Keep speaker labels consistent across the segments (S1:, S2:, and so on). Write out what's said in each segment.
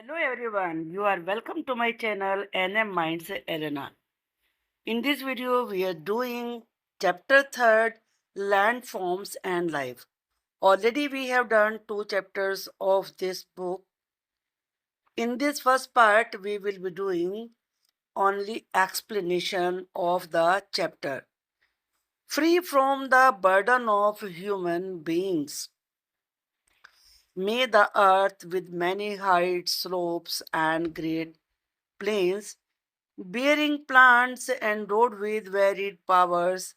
S1: Hello everyone, you are welcome to my channel NM Minds Elena. In this video, we are doing chapter 3rd Landforms and Life. Already we have done 2 chapters of this book. In this first part, we will be doing only explanation of the chapter. Free from the burden of human beings. May the earth with many heights, slopes, and great plains bearing plants and endowed with varied powers,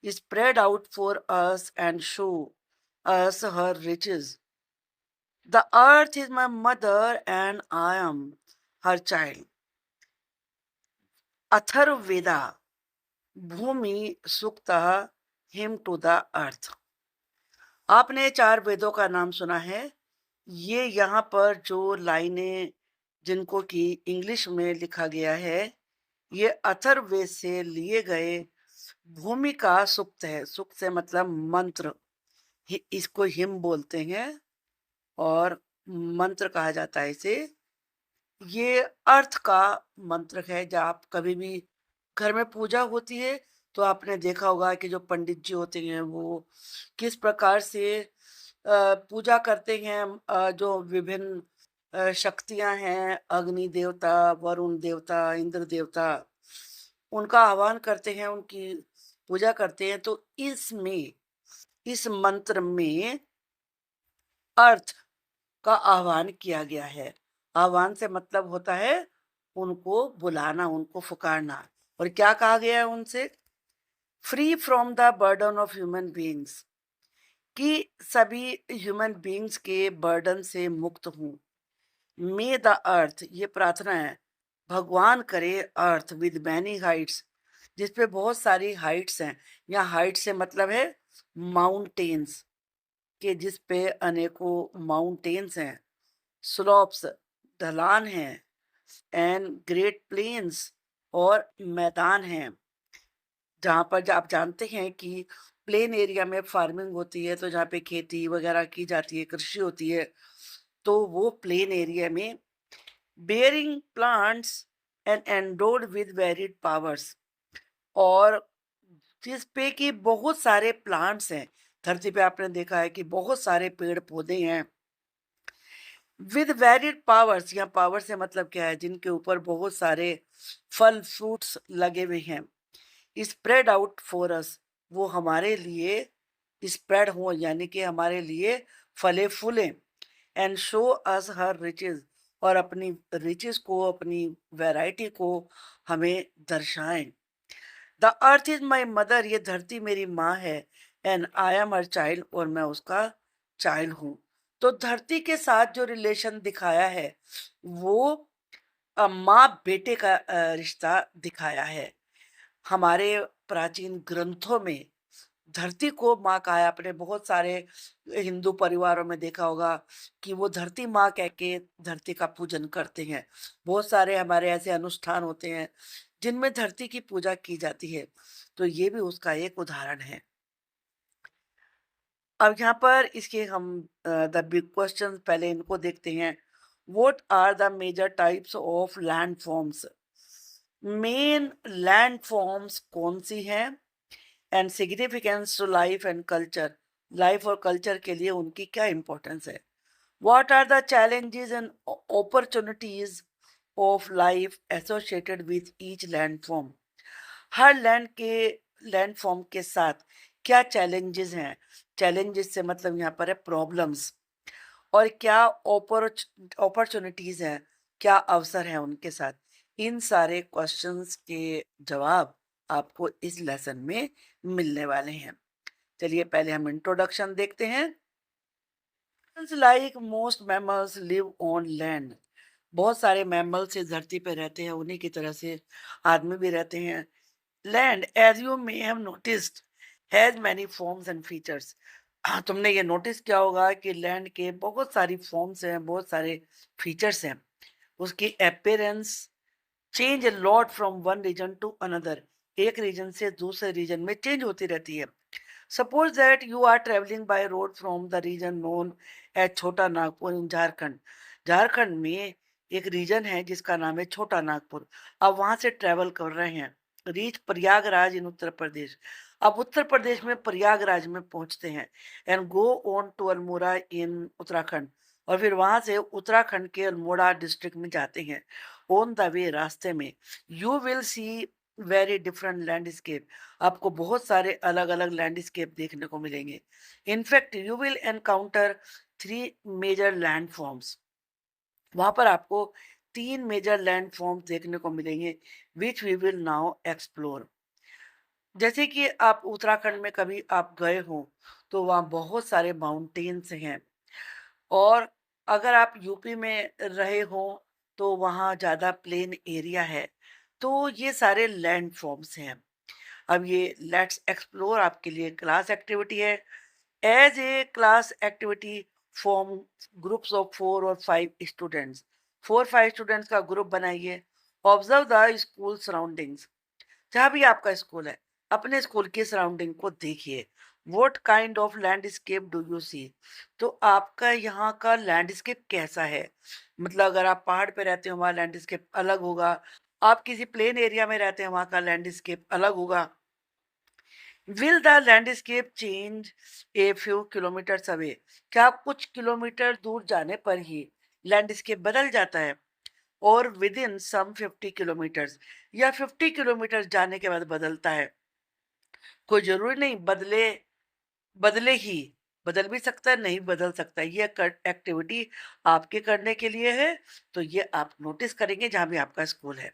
S1: spread out for us and show us her riches. The earth is my mother and I am her child. Atharvaveda Bhumi Sukta hymn to the earth. आपने 4 वेदों का नाम सुना है. ये यहाँ पर जो लाइनें जिनको कि इंग्लिश में लिखा गया है, ये अथर्ववेद से लिए गए भूमि का सूक्त है. सूक्त से मतलब मंत्र. इसको हिम बोलते हैं और मंत्र कहा जाता है इसे. ये अर्थ का मंत्र है. जब आप कभी भी घर में पूजा होती है तो आपने देखा होगा कि जो पंडित जी होते हैं वो किस प्रकार से पूजा करते हैं. जो विभिन्न शक्तियां हैं, अग्नि देवता, वरुण देवता, इंद्र देवता, उनका आह्वान करते हैं, उनकी पूजा करते हैं. तो इसमें इस मंत्र में अर्थ का आह्वान किया गया है. आह्वान से मतलब होता है उनको बुलाना, उनको पुकारना. और क्या कहा गया है उनसे? Free from the burden of human beings, कि सभी ह्यूमन बीइंग्स के बर्डन से मुक्त हूं. मे द अर्थ, ये प्रार्थना है, भगवान करे अर्थ विद मैनी हाइट्स, जिसपे बहुत सारी हाइट्स हैं. यहाँ हाइट से मतलब है माउंटेन्स, के जिस पे अनेकों माउंटेन्स हैं, स्लोप्स, ढलान हैं, एंड ग्रेट प्लेन्स, और मैदान हैं. जहाँ पर आप जानते हैं कि प्लेन एरिया में फार्मिंग होती है, तो जहाँ पे खेती वगैरह की जाती है, कृषि होती है, तो वो प्लेन एरिया में bearing plants and endowed with varied powers, और जिस पे कि बहुत सारे प्लांट्स हैं. धरती पे आपने देखा है कि बहुत सारे पेड़ पौधे हैं. विद वेरिड पावर्स, यहाँ पावर से मतलब क्या है? जिनके ऊपर बहुत सारे फल फ्रूट्स लगे हुए हैं. स्प्रेड आउट फॉर अस, वो हमारे लिए स्प्रेड हो, यानी कि हमारे लिए फले फूले. And show us her riches, और अपनी रिचेस को, अपनी वैरायटी को हमें दर्शाएं. The earth is my mother, ये धरती मेरी माँ है. And I am her child, और मैं उसका चाइल्ड हूँ. तो धरती के साथ जो रिलेशन दिखाया है वो माँ बेटे का रिश्ता दिखाया है. हमारे प्राचीन ग्रंथों में धरती को माँ कहा है. आपने बहुत सारे हिंदू परिवारों में देखा होगा कि वो धरती माँ कह के धरती का पूजन करते हैं. बहुत सारे हमारे ऐसे अनुष्ठान होते हैं जिनमें धरती की पूजा की जाती है. तो ये भी उसका एक उदाहरण है. अब यहाँ पर इसके हम द बिग क्वेश्चन पहले इनको देखते हैं. What are the major types of land forms? Main land forms कौन सी हैं? And significance to life and culture, life और कल्चर के लिए उनकी क्या इंपॉर्टेंस है? What are the challenges and opportunities of life associated with each land form? हर लैंड फॉर्म के साथ क्या चैलेंजेस हैं? चैलेंजेस से मतलब यहाँ पर है प्रॉब्लम्स. और क्या अपॉर्चुनिटीज हैं, क्या अवसर हैं उनके साथ? इन सारे क्वेश्चंस के जवाब आपको इस लेसन में मिलने वाले हैं. चलिए पहले हम इंट्रोडक्शन देखते हैं. Like most mammals live on land, बहुत सारे मैमल्स इस धरती पे रहते हैं, उन्हीं की तरह से आदमी भी रहते हैं. Land, as you may have noticed, has many forms and features. तुमने ये नोटिस किया होगा कि लैंड के बहुत सारी फॉर्म्स हैं, बहुत सारे फीचर्स हैं. उसकी appearance change a lot from one region to another, एक रीजन से दूसरे रीजन में चेंज होती रहती है. Suppose that you are travelling by road from the region known as Chota Nagpur इन झारखंड. झारखंड में एक रीजन है जिसका नाम है छोटा नागपुर। अब वहां से ट्रेवल कर रहे हैं, रीच प्रयागराज इन उत्तर प्रदेश। अब उत्तर प्रदेश में प्रयागराज में पहुंचते हैं and go on to Almora in Uttarakhand. और फिर वहां से उत्तराखंड के अल्मोड़ा डिस्ट्रिक्ट में जाते हैं। ऑन द वे रास्ते में you will see very different landscape. आपको बहुत सारे अलग अलग लैंडस्केप देखने को मिलेंगे। In fact you will encounter 3 major land forms. वहां पर आपको 3 मेजर लैंड फॉर्म्स देखने को मिलेंगे, which we will now explore. जैसे कि आप उत्तराखंड में कभी आप गए हो तो वहाँ बहुत सारे माउंटेन्स हैं। और अगर आप यूपी में रहे हो तो वहाँ ज़्यादा प्लेन एरिया है। तो ये सारे लैंड फॉर्म्स हैं। अब ये लेट्स एक्सप्लोर आपके लिए क्लास एक्टिविटी है। As a class activity form groups of 4 और 5 स्टूडेंट्स। 4 5 स्टूडेंट्स का ग्रुप बनाइए। Observe the school surroundings. जहाँ भी आपका स्कूल है, अपने स्कूल की सराउंडिंग को देखिए। What kind of landscape do you see. तो आपका यहाँ का लैंडस्केप कैसा है। मतलब अगर आप पहाड़ पे रहते हो वहाँ लैंडस्केप अलग होगा, आप किसी प्लेन एरिया में रहते हैं वहाँ का लैंडस्केप अलग होगा। Will the landscape change a few kilometres away. क्या कुछ किलोमीटर दूर जाने पर ही लैंडस्केप बदल जाता है, और विद इन सम 50 किलोमीटर्स, या 50 किलोमीटर जाने के बाद बदलता है। कोई जरूरी नहीं बदले, बदले ही, बदल भी सकता है नहीं बदल सकता है। ये एक्टिविटी आपके करने के लिए है। तो ये आप नोटिस करेंगे जहां भी आपका स्कूल है।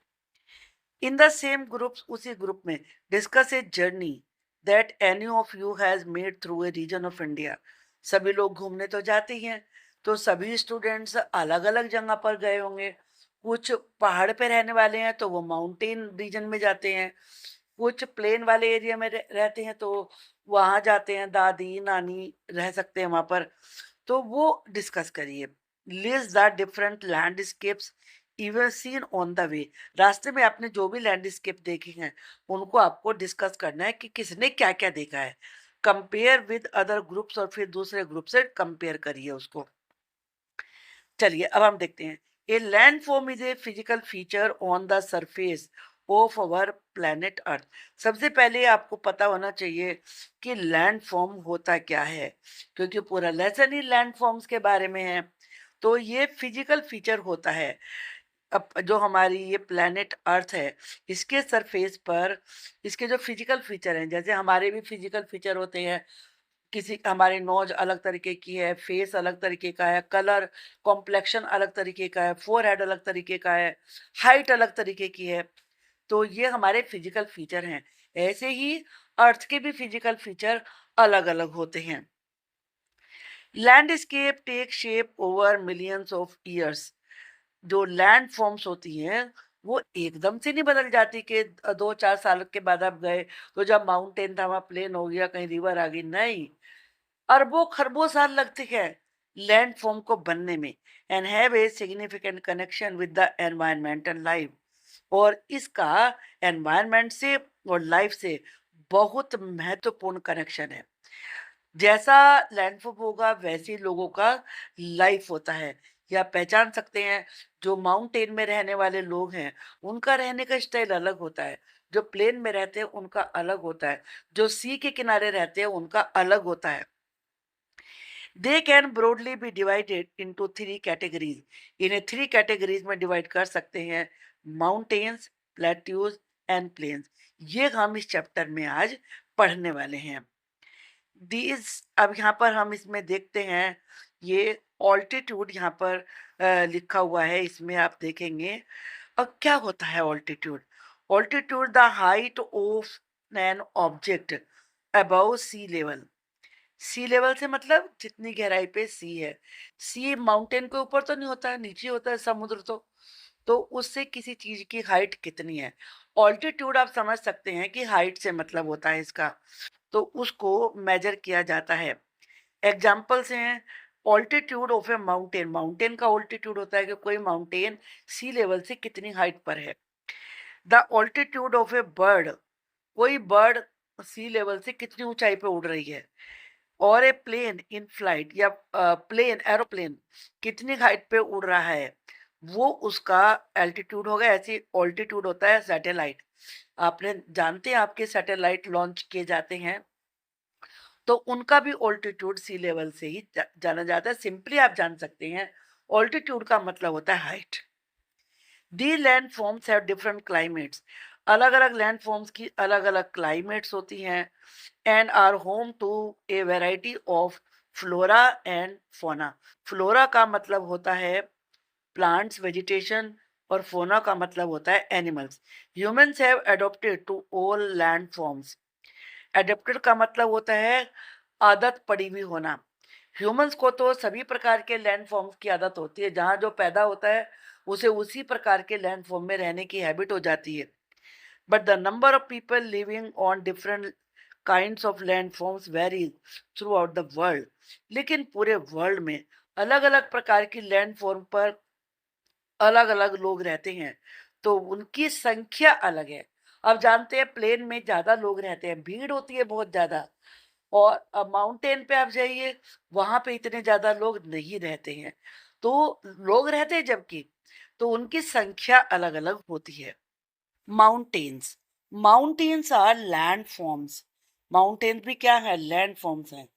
S1: इन द सेम ग्रुप, उसी ग्रुप में discuss a journey that any of you has made through a region of India. सभी लोग घूमने तो जाते ही हैं, तो सभी स्टूडेंट्स अलग अलग जगह पर गए होंगे। कुछ पहाड़ पे रहने वाले हैं तो वो माउंटेन रीजन में जाते हैं। कुछ प्लेन वाले एरिया में रहते हैं तो वहां जाते हैं, दादी नानी रह सकते हैं वहां पर। तो वो डिस्कस करिए। List the different landscapes even seen on the way. रास्ते में आपने जो भी लैंडस्केप देखे हैं उनको आपको डिस्कस करना है कि किसने क्या क्या देखा है। कंपेयर विद अदर ग्रुप्स, और फिर दूसरे ग्रुप से कंपेयर करिए उसको। चलिए अब हम देखते हैं। A land form is a physical feature on the surface of our planet earth. सबसे पहले आपको पता होना चाहिए कि लैंड फॉर्म होता क्या है, क्योंकि पूरा लेसन ही लैंड फॉर्म्स के बारे में है। तो ये फिजिकल फीचर होता है। अब जो हमारी ये प्लेनेट अर्थ है, इसके सरफेस पर इसके जो फिजिकल फीचर हैं, जैसे हमारे भी फिजिकल फीचर होते हैं। किसी हमारी नोज अलग तरीके की है, फेस अलग तरीके का है, कलर कॉम्प्लेक्शन अलग तरीके का है, फोरहेड अलग तरीके का है, हाइट अलग तरीके की है। तो ये हमारे फिजिकल फीचर हैं। ऐसे ही अर्थ के भी फिजिकल फीचर अलग अलग होते हैं। Landscape take shape over millions of years. जो लैंड फॉर्म्स होती हैं वो एकदम से नहीं बदल जाती कि 2 4 साल के बाद आप गए तो जब माउंटेन था वहां प्लेन हो गया, कहीं रिवर आ गई, नहीं। अरबों खरबों साल लगते हैं लैंड फॉर्म को बनने में। And have a significant connection with the environmental life. और इसका एनवायरमेंट से और लाइफ से बहुत महत्वपूर्ण कनेक्शन है। जैसा लैंडफॉर्म होगा वैसे ही लोगों का लाइफ होता है। या पहचान सकते हैं, जो माउंटेन में रहने वाले लोग हैं उनका रहने का स्टाइल अलग होता है, जो प्लेन में रहते हैं उनका अलग होता है, जो सी के किनारे रहते हैं उनका अलग होता है। They can broadly be divided into 3 categories. इन्हें 3 कैटेगरीज में डिवाइड कर सकते हैं। Mountains, plateaus and plains. ये हम इस चैप्टर में आज पढ़ने वाले हैं। दीज अब यहाँ पर हम इसमें देखते हैं, ये ऑल्टीट्यूड यहाँ पर लिखा हुआ है, इसमें आप देखेंगे। अब क्या होता है altitude. Altitude the height of an object above sea level. Sea level से मतलब जितनी गहराई पे सी है। सी माउंटेन के ऊपर तो नहीं होता है, नीचे होता है समुद्र। तो उससे किसी चीज की हाइट कितनी है। ऑल्टीट्यूड आप समझ सकते हैं कि हाइट से मतलब होता है इसका। तो उसको मेजर किया जाता है। एग्जाम्पल्स हैं। Altitude of A mountain, mountain का ऑल्टीट्यूड होता है कि कोई माउंटेन सी लेवल से कितनी हाइट पर है। The altitude of A bird, कोई बर्ड सी लेवल से कितनी ऊंचाई पे उड़ रही है। और ए प्लेन इन फ्लाइट, या प्लेन एरोप्लेन कितनी हाइट पे उड़ रहा है। वो उसका एल्टीट्यूड होगा। ऐसे ऑल्टीट्यूड होता है सैटेलाइट। आपने जानते हैं आपके सैटेलाइट लॉन्च किए जाते हैं, तो उनका भी ऑल्टीट्यूड सी लेवल से ही जाना जाता है। सिंपली आप जान सकते हैं ऑल्टीट्यूड का मतलब होता है height. The land forms have different climates. अलग अलग लैंड फॉर्म्स की अलग अलग क्लाइमेट्स होती हैं and are home to a variety of flora and fauna. Flora का मतलब होता है प्लांट्स वेजिटेशन, और फोना का मतलब होता है animals. Humans have adopted to all land forms. Adapted का मतलब होता है आदत पड़ी हुई होना। ह्यूमंस को तो सभी प्रकार के लैंड फॉर्म्स की आदत होती है, जहाँ जो पैदा होता है उसे उसी प्रकार के लैंड फॉर्म में रहने की हैबिट हो जाती है। But the number of people living on different kinds of land forms varies through out the world. लेकिन पूरे वर्ल्ड में अलग अलग प्रकार की लैंड फॉर्म पर अलग अलग लोग रहते हैं, तो उनकी संख्या अलग है। अब जानते हैं प्लेन में ज्यादा लोग रहते हैं, भीड़ होती है बहुत ज्यादा, और अब माउंटेन पे आप जाइए, वहां पे इतने ज्यादा लोग नहीं रहते हैं। तो लोग रहते हैं जबकि, तो उनकी संख्या अलग अलग होती है। Mountains. Mountains are land forms. Mountains भी क्या है, लैंड फॉर्म्स हैं।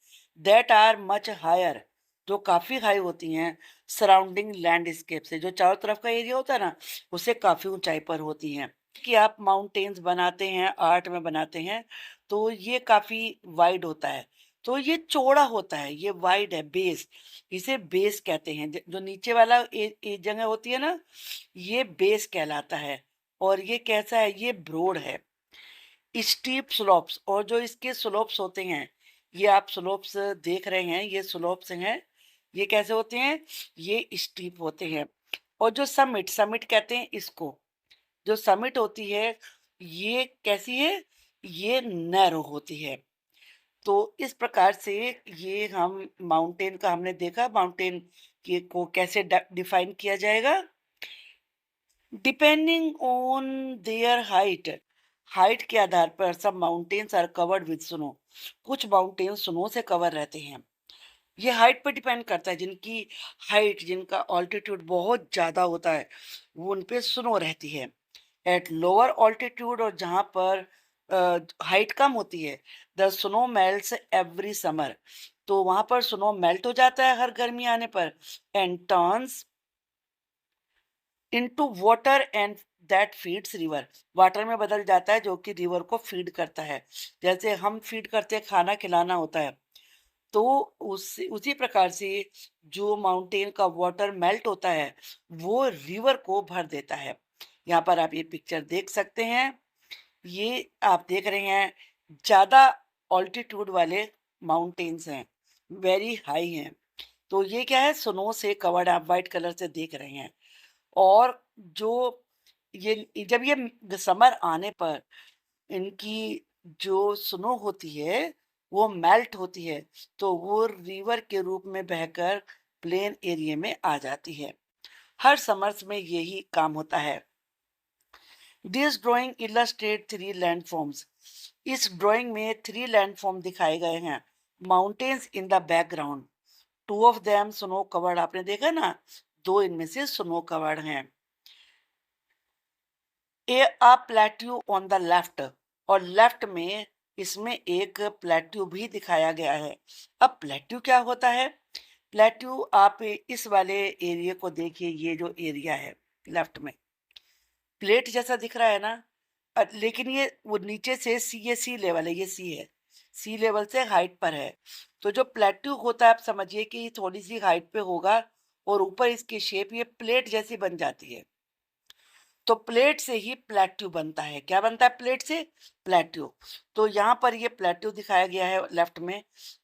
S1: दैट आर मच हायर, जो काफी हाई होती हैं सराउंडिंग लैंडस्केप से। जो चारों तरफ का एरिया होता है ना, उससे काफी ऊंचाई पर होती हैं। कि आप माउंटेन्स बनाते हैं, आर्ट में बनाते हैं, तो ये काफी वाइड होता है। तो ये चौड़ा होता है, ये वाइड है, बेस। इसे बेस कहते हैं। जो नीचे वाला जगह होती है ना, ये बेस कहलाता है। और ये कैसा है, ये ब्रोड है। स्टीप स्लोप्स, और जो इसके स्लोप्स होते हैं, ये आप स्लोप्स देख रहे हैं, ये स्लोप्स हैं। ये कैसे होते हैं, ये स्टीप होते हैं। और जो समिट, समिट कहते हैं इसको, जो समिट होती है, ये कैसी है, ये नैरो होती है। तो इस प्रकार से ये हम माउंटेन का हमने देखा। माउंटेन के को कैसे डिफाइन किया जाएगा, depending on their height. Height के आधार पर सब mountains are covered with snow. कुछ माउंटेन्स स्नो से कवर रहते हैं। ये हाइट पर डिपेंड करता है। जिनकी हाइट, जिनका ऑल्टीट्यूड बहुत ज्यादा होता है, वो उन पे स्नो रहती है। एट लोअर ऑल्टीट्यूड, और जहाँ पर हाइट कम होती है, the snow melts every summer. तो वहां पर स्नो मेल्ट हो जाता है हर गर्मी आने पर, and turns into water and that feeds river. Water में बदल जाता है, जो कि रिवर को फीड करता है। जैसे हम फीड करते हैं, खाना खिलाना होता है, तो उसी प्रकार से जो माउंटेन का वाटर मेल्ट होता है, वो रिवर को भर देता है। यहाँ पर आप ये पिक्चर देख सकते हैं। ये आप देख रहे हैं, ज्यादा ऑल्टीट्यूड वाले माउंटेन्स हैं, वेरी हाई हैं। तो ये क्या है, स्नो से कवर्ड, आप व्हाइट कलर से देख रहे हैं। और जो ये जब ये समर आने पर इनकी जो स्नो होती है, वो मेल्ट होती है, तो वो रिवर के रूप में बहकर प्लेन एरिया में आ जाती है। हर समर्स में यही काम होता है। This drawing illustrate three landforms. इस ड्राइंग में थ्री लैंडफॉर्म दिखाए गए हैं। Mountains in the background, two of them snow covered. आपने देखा ना, दो इनमें से स्नो कवर्ड हैं। ए प्लेट्यू ऑन द लेफ्ट, और लेफ्ट में इसमें एक प्लेट्यू भी दिखाया गया है। अब प्लेट्यू क्या होता है, प्लेट्यू आप इस वाले एरिया को देखिए। ये जो एरिया है लेफ्ट में, प्लेट जैसा दिख रहा है ना, लेकिन ये वो नीचे से सी, ये सी लेवल है, ये सी है, सी लेवल से हाइट पर है। तो जो प्लेट्यू होता है, आप समझिए कि थोड़ी सी हाइट पे होगा, और ऊपर इसकी शेप ये प्लेट जैसी बन जाती है। तो प्लेट से ही प्लेट्यू बनता है। क्या बनता है प्लेट से, प्लेट्यू। तो यहाँ पर ये प्लेट्यू दिखाया गया है लेफ्ट में,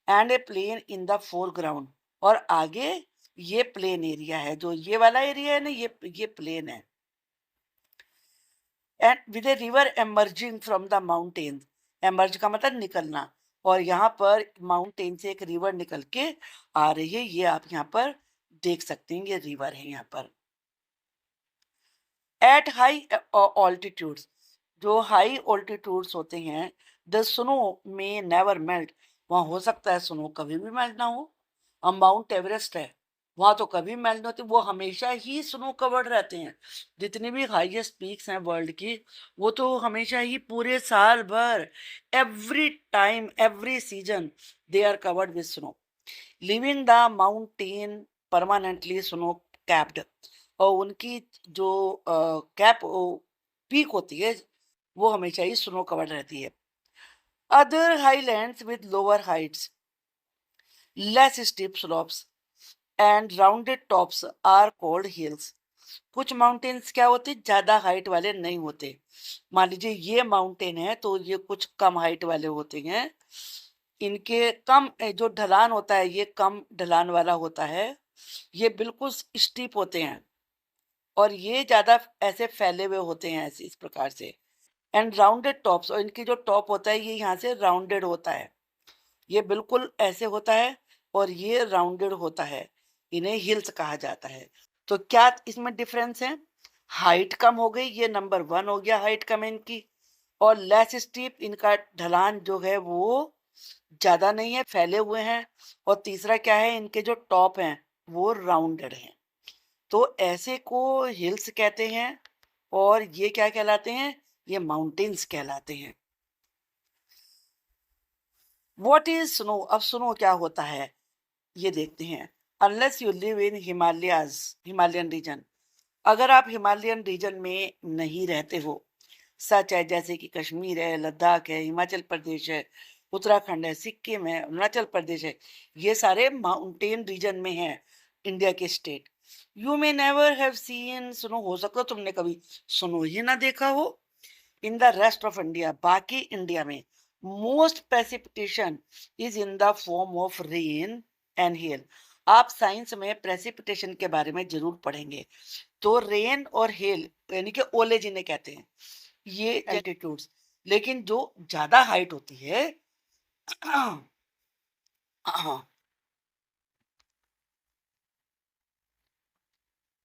S1: and a plain in the foreground. और आगे ये प्लेन एरिया है, जो ये वाला एरिया है ना, ये प्लेन है। And with a river emerging from the mountain. Emerge का मतलब निकलना, और यहाँ पर माउंटेन से एक रिवर निकल के आ रही है। ये आप यहाँ पर देख सकते हैं, ये रिवर है यहाँ पर। एट हाई ऑल्टीट्यूड्स, जो हाई ऑल्टीट्यूड्स होते हैं, द स्नो में नेवर मेल्ट। वहां हो सकता है स्नो कभी भी मेल्ट ना हो। अब माउंट एवरेस्ट है, वहाँ तो कभी मेल्ट नहीं होती, वो हमेशा ही स्नो कवर्ड रहते हैं। जितनी भी हाईएस्ट पीक्स हैं वर्ल्ड की, वो तो हमेशा ही पूरे साल भर, every time, every season they are covered with snow, living the mountain permanently snow capped. और उनकी जो कैप पीक होती है, वो हमेशा ही स्नो कवर्ड रहती है। Other highlands with lower heights, less steep slopes and rounded tops are called hills. कुछ माउंटेन्स क्या होते, ज्यादा हाइट वाले नहीं होते। मान लीजिए ये माउंटेन है, तो ये कुछ कम हाइट वाले होते हैं। इनके कम जो ढलान होता है, ये कम ढलान वाला होता है। ये बिल्कुल स्टीप होते हैं, और ये ज्यादा ऐसे फैले हुए होते हैं, ऐसे इस प्रकार से। एंड राउंडेड टॉप्स, और इनकी जो टॉप होता है ये यहाँ से राउंडेड होता है। ये बिल्कुल ऐसे होता है, और ये राउंडेड होता है। इन्हें हिल्स कहा जाता है। तो क्या इसमें डिफरेंस है? हाइट कम हो गई, ये नंबर वन हो गया, हाइट कम है इनकी। और लेस स्टीप, इनका ढलान जो है वो ज्यादा नहीं है, फैले हुए हैं। और तीसरा क्या है, इनके जो टॉप हैं वो राउंडेड हैं। तो ऐसे को हिल्स कहते हैं। और ये क्या कहलाते हैं? ये माउंटेन्स कहलाते हैं। What is snow? अब स्नो क्या होता है ये देखते हैं। Unless you live in Himalayas, Himalayan region, अगर आप हिमालयन रीजन में नहीं रहते हो, सच है जैसे कि कश्मीर है, लद्दाख है, हिमाचल प्रदेश है, उत्तराखंड है, सिक्किम है, अरुणाचल प्रदेश है, ये सारे माउंटेन रीजन में है, इंडिया के state. You may never have seen snow, हो सकता है तुमने कभी स्नो ही ना देखा हो। In the rest of India, बाकी इंडिया में, most precipitation is in the form of rain and hell. आप साइंस में प्रेसिपिटेशन के बारे में जरूर पढ़ेंगे। तो रेन और हेल, यानी कि ओले जिन्हें कहते हैं, ये एल्टीट्यूड्स। लेकिन जो ज्यादा हाइट होती है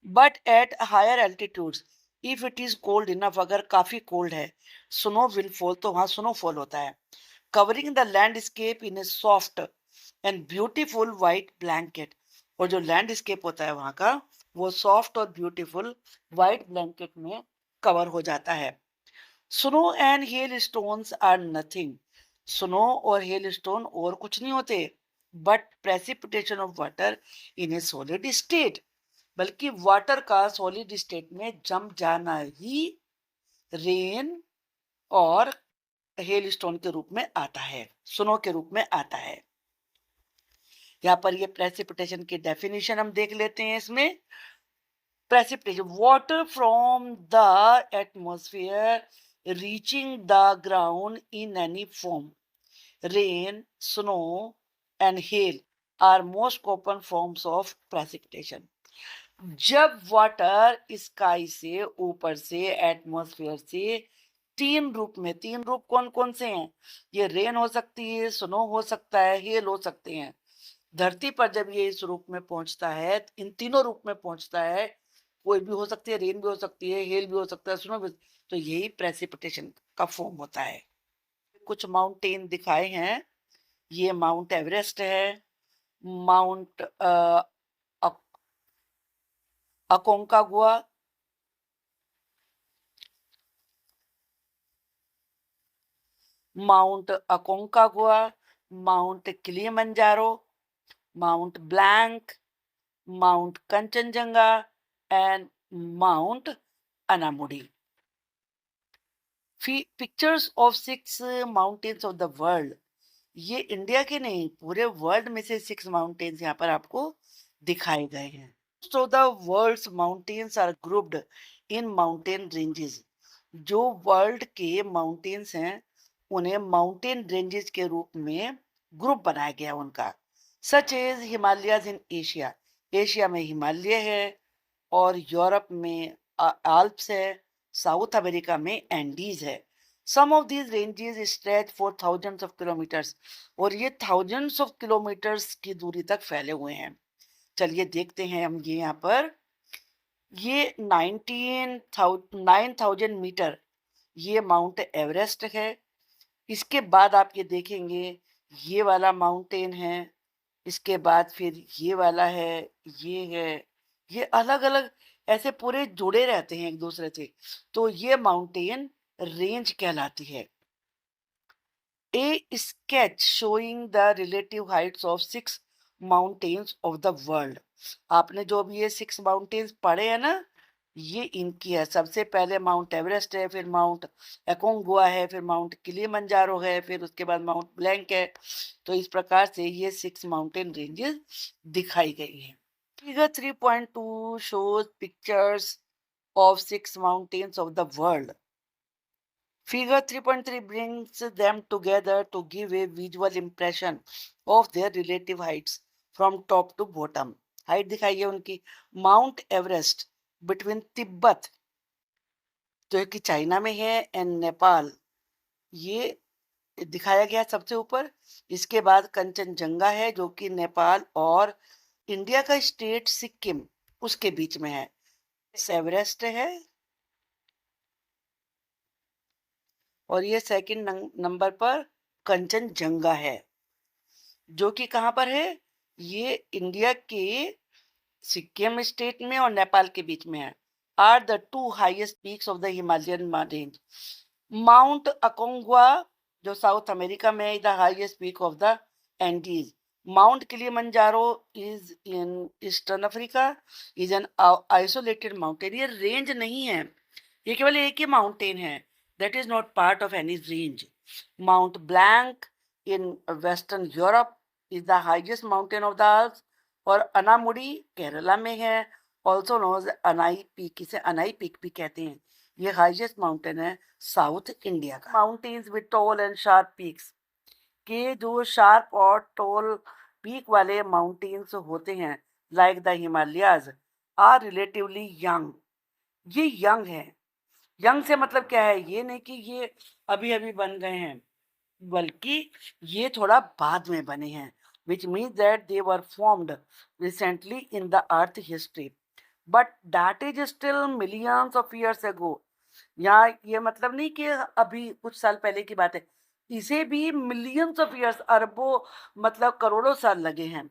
S1: but at higher altitudes, if it is cold enough, अगर काफी कोल्ड है, स्नो विल फॉल, तो वहां स्नोफॉल होता है, covering the landscape in A soft and beautiful white blanket. और जो लैंडस्केप होता है वहां का, वो सॉफ्ट और ब्यूटीफुल व्हाइट ब्लैंकेट में कवर हो जाता है। Snow and hail stones are nothing, snow और हेल स्टोन और कुछ नहीं होते, but precipitation of water in a solid state, बल्कि वाटर का सॉलिड स्टेट में जम जाना ही रेन और हेल स्टोन के रूप में आता है, स्नो के रूप में आता है। यहाँ पर ये प्रेसिपिटेशन की डेफिनेशन हम देख लेते हैं। इसमें precipitation, water from the atmosphere reaching the ground in any form. Rain, snow and hail are most common forms of precipitation. जब वाटर स्काई से, ऊपर से, एटमॉस्फेयर से, तीन रूप में, तीन रूप कौन कौन से हैं? ये रेन हो सकती है, स्नो हो सकता है, हेल हो सकते हैं। धरती पर जब ये इस रूप में पहुंचता है, इन तीनों रूप में पहुंचता है, कोई भी हो सकती है, रेन भी हो सकती है, हेल भी हो सकता है, स्नो भी, तो यही प्रेसिपिटेशन का फॉर्म होता है। कुछ माउंटेन दिखाए हैं। ये माउंट एवरेस्ट है, mount Aconcagua, mount Aconcagua, mount Kilimanjaro, mount Blanc, mount Kanchenjunga and mount Anamudi. Pictures of 6 mountains of the world, ये इंडिया के नहीं, पूरे वर्ल्ड में से 6 माउंटेन्स यहाँ पर आपको दिखाए गए हैं। So the world's mountains are grouped in mountain ranges. जो वर्ल्ड के माउंटेन्स हैं, उन्हें माउंटेन रेंजेस के रूप में ग्रुप बनाया गया उनका। Such as Himalayas in Asia, Asia में हिमालय है, और यूरोप में आल्प्स है, साउथ अमेरिका में एंडीज है। Some of these ranges stretch for thousands of kilometres, और ये थाउजेंड्स ऑफ किलोमीटर्स की दूरी तक फैले हुए हैं। चलिए देखते हैं हम ये यहाँ पर। ये 9,000 मीटर ये माउंट एवरेस्ट है। इसके बाद आप ये देखेंगे, ये वाला माउंटेन है, इसके बाद फिर ये वाला है, ये है, ये अलग-अलग ऐसे पूरे जुड़े रहते हैं एक दूसरे से। तो ये माउंटेन रेंज कहलाती है। A sketch showing the relative heights of 6 mountains of the world। आपने जो भी ये 6 माउंटेन्स पढ़े हैं ना, ये इनकी है। सबसे पहले माउंट एवरेस्ट है, फिर माउंट एकोंगुआ है, फिर माउंट किलिमंजारो है, फिर उसके बाद माउंट ब्लैंक है। तो इस प्रकार से ये 6 माउंटेन रेंजेस दिखाई गई हैं। Figure 3.2 shows pictures of 6 mountains of the world। Figure 3.3 brings them together to give a visual impression of their relative heights from top to bottom। Height दिखाई है उनकी। माउंट एवरेस्ट बिटवीन तिब्बत जो कि China में है एंड नेपाल, ये दिखाया गया सबसे ऊपर। इसके बाद कंचनजंगा है जो कि नेपाल और इंडिया का स्टेट सिक्किम उसके बीच में है। एवरेस्ट है और ये सेकंड नंबर पर कंचनजंगा है जो कि कहाँ पर है, ये इंडिया के सिक्किम स्टेट में और नेपाल के बीच में है। Are the two highest peaks of the Himalayan range. Mount Aconcagua जो साउथ अमेरिका में है, the highest peak of the Andes. Mount Kilimanjaro is in eastern Africa, is an isolated mountain. ये रेंज नहीं है, ये केवल एक ही माउंटेन है। That is not part of any range. Mount Blanc in western Europe is the highest mountain of the Alps. और अनामुडी केरला में है, ऑल्सो नोन अनाई पीक, इसे अनाई पीक भी कहते हैं। ये हाईएस्ट माउंटेन है साउथ इंडिया का। Mountains with tall and sharp peaks, के जो शार्प और टॉल पीक वाले माउंटेन्स होते हैं like the Himalayas are relatively young. ये यंग है। यंग से मतलब क्या है, ये नहीं कि ये अभी अभी बन गए हैं, बल्कि ये थोड़ा बाद में बने हैं, which means that they were formed recently in the earth history, but that is still millions of years ago। यहाँ ये मतलब नहीं कि अभी कुछ साल पहले की बात है, इसे भी मिलियंस ऑफ ईयर्स, अरबों मतलब करोड़ों साल लगे हैं।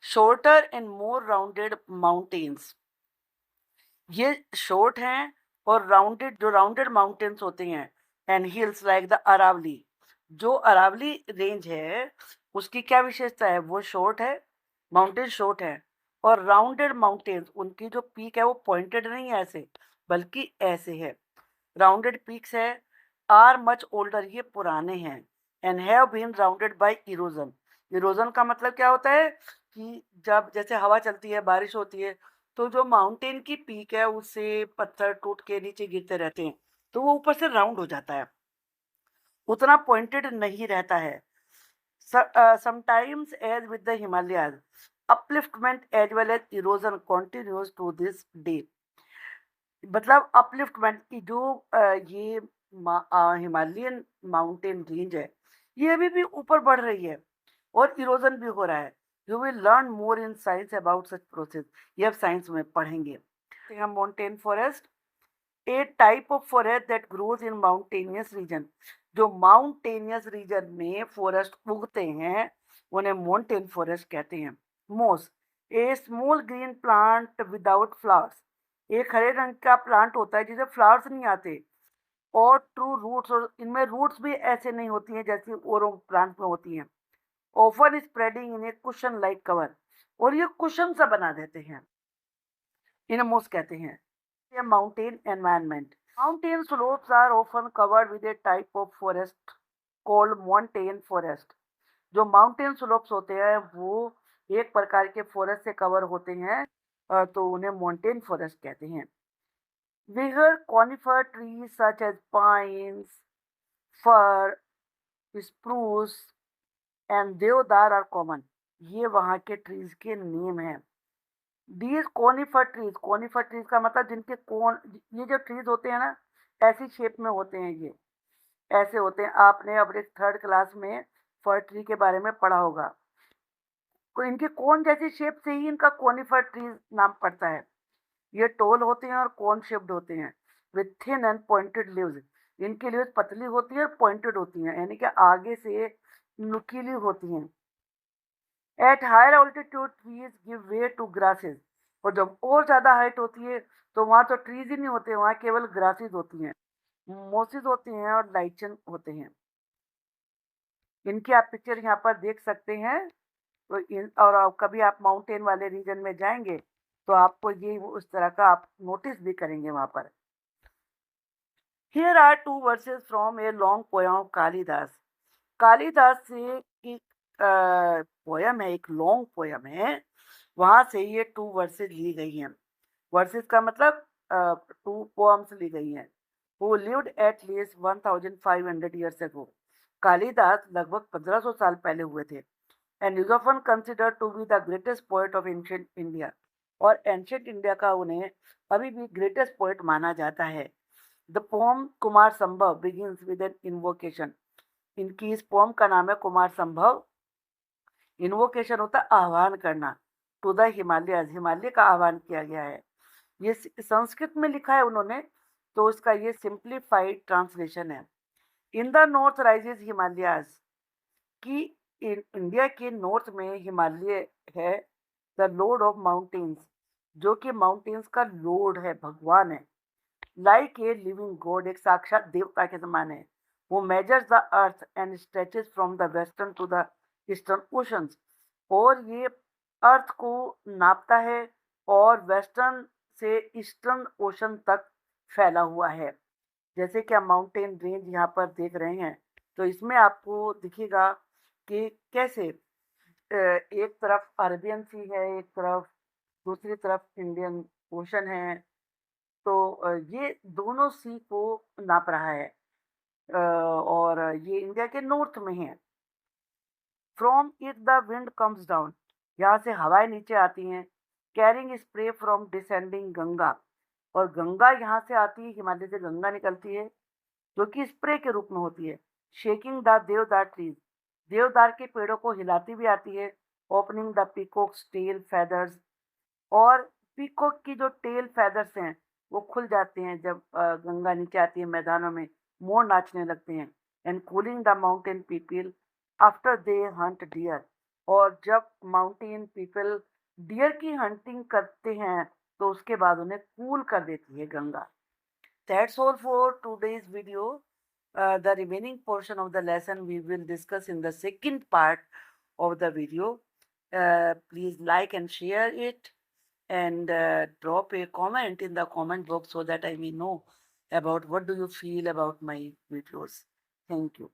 S1: Shorter and more rounded mountains, ये शॉर्ट हैं और राउंडेड, जो राउंडेड माउंटेन्स होते हैं and hills like the Aravalli. जो अरावली रेंज है उसकी क्या विशेषता है, वो शॉर्ट है, माउंटेन शॉर्ट है। और राउंडेड माउंटेन्स, उनकी जो पीक है वो पॉइंटेड नहीं है ऐसे, बल्कि ऐसे है। राउंडेड पीक्स है, आर मच ओल्डर, ये पुराने हैं, and have been rounded by erosion. Erosion का मतलब क्या होता है कि जब जैसे हवा चलती है, बारिश होती है, तो जो माउंटेन की पीक है उससे पत्थर टूट के नीचे गिरते रहते हैं, तो वो ऊपर से राउंड हो जाता है, उतना पॉइंटेड नहीं रहता है। Sometimes as with the Himalayas upliftment as well as erosion continues to this day. मतलब अपलिफ्टमेंट की जो ये हिमालयन माउंटेन रेंज है, ये अभी भी ऊपर बढ़ रही है और इरोजन भी हो रहा है। You will learn more in science about such process, ये अब साइंस में पढ़ेंगे। हम mountain forest, a type of forest that grows in mountainous region. जो माउंटेनियस रीजन में फॉरेस्ट उगते हैं उन्हें माउंटेन फॉरेस्ट कहते हैं। Moss, a small green plant without flowers. एक हरे रंग का प्लांट होता है जिसे फ्लावर्स नहीं आते और ट्रू रूट्स, और इनमें रूट्स भी ऐसे नहीं होती हैं जैसी और प्लांट में होती हैं। ऑफन स्प्रेडिंग इन ए कुशन लाइक कवर, और ये कुशन सा बना देते हैं, इन्हें मोस कहते हैं। ये mountain environment, mountain slopes are often covered with a type of forest called mountain forest. जो माउंटेन स्लोप्स होते हैं वो एक प्रकार के फॉरेस्ट से कवर होते हैं, तो उन्हें माउंटेन फॉरेस्ट कहते हैं। Bigger conifer trees such as pines, fir, spruce and deodar are common। ये वहाँ के ट्रीज के नेम हैं। These conifer trees, conifer trees का मतलब जिनके कोन, ये जो ट्रीज होते हैं ना ऐसी शेप में होते हैं, ये ऐसे होते हैं। आपने अपने थर्ड क्लास में फर ट्री के बारे में पढ़ा होगा, तो इनके कोन जैसी शेप से ही इनका कोनिफर ट्रीज नाम पड़ता है। ये टोल होते हैं और कोन शेप्ड होते हैं with thin and pointed leaves. इनकी लीव्स पतली होती है और पॉइंटेड होती हैं, यानी कि आगे से नुकीली होती हैं। At higher altitude trees give way to grasses, और जब और ज़्यादा हाइट होती है तो वहाँ तो ट्रीज ही नहीं होते, वहाँ केवल ग्रासेस होती हैं, मोसेस होती हैं और लाइचन होते हैं। इनकी आप पिक्चर यहाँ पर देख सकते हैं। तो इन और कभी आप माउंटेन वाले रीजन में जाएंगे तो आपको ये उस तरह का आप नोटिस भी करेंगे वहाँ पर। Here are two verses from a long poem of Kalidasa. Kalidasa से की पोयम है, एक लॉन्ग पोयम है, वहां से ये टू वर्सेस ली गई हैं। वर्सेस का मतलब टू पोएम्स ली गई हैं। Who lived at least 1500 years ago. Kalidasa लगभग 1500 साल पहले हुए थे। And is often considered to be the greatest poet of ancient India, और एंशिएंट इंडिया का उन्हें अभी भी ग्रेटेस्ट पोएट माना जाता है। द पोम कुमार संभव बिगिंस विद एन इन्वोकेशन। इनकी इस पोम का नाम है कुमार संभव। इन्वोकेशन होता है आह्वान करना, टू द हिमालय, हिमालय का आह्वान किया गया है। ये संस्कृत में लिखा है उन्होंने, तो इसका ये सिंप्लीफाइड ट्रांसलेशन है। In the north rises Himalayas, कि इंडिया के नॉर्थ में हिमालय है। द लॉर्ड ऑफ माउंटेन्स, जो कि माउंटेन्स का लॉर्ड है, भगवान है। लाइक ए लिविंग गॉड, एक साक्षात देवता के समान है। वो measures the earth and stretches from the western to the eastern oceans, और ये अर्थ को नापता है और वेस्टर्न से ईस्टर्न ओशन तक फैला हुआ है। जैसे कि आप माउंटेन रेंज यहाँ पर देख रहे हैं, तो इसमें आपको दिखेगा कि कैसे एक तरफ अरेबियन सी है, एक तरफ, दूसरी तरफ इंडियन ओशन है। तो ये दोनों सी को नाप रहा है, और ये इंडिया के नॉर्थ में है। From it the wind comes down, यहाँ से हवाएं नीचे आती हैं। Carrying spray from descending Ganga, और गंगा यहाँ से आती है, हिमालय से गंगा निकलती है, जो कि स्प्रे के रूप में होती है। शेकिंग द देवदार ट्रीज, देवदार के पेड़ों को हिलाती भी आती है। Opening the peacock's tail feathers, और पीकॉक की जो टेल फेदर्स हैं वो खुल जाते हैं जब गंगा नीचे आती है मैदानों में, मोर नाचने लगते हैं। And cooling the mountain people after they hunt deer, और जब माउंटेन पीपल डियर की हंटिंग करते हैं तो उसके बाद उन्हें कूल कर देती है Ganga. That's all for today's video. The remaining portion of the lesson we will discuss in the second part of the video. Please like and share it, and drop a comment in the comment box so that I may know about what do you feel about my videos. Thank you.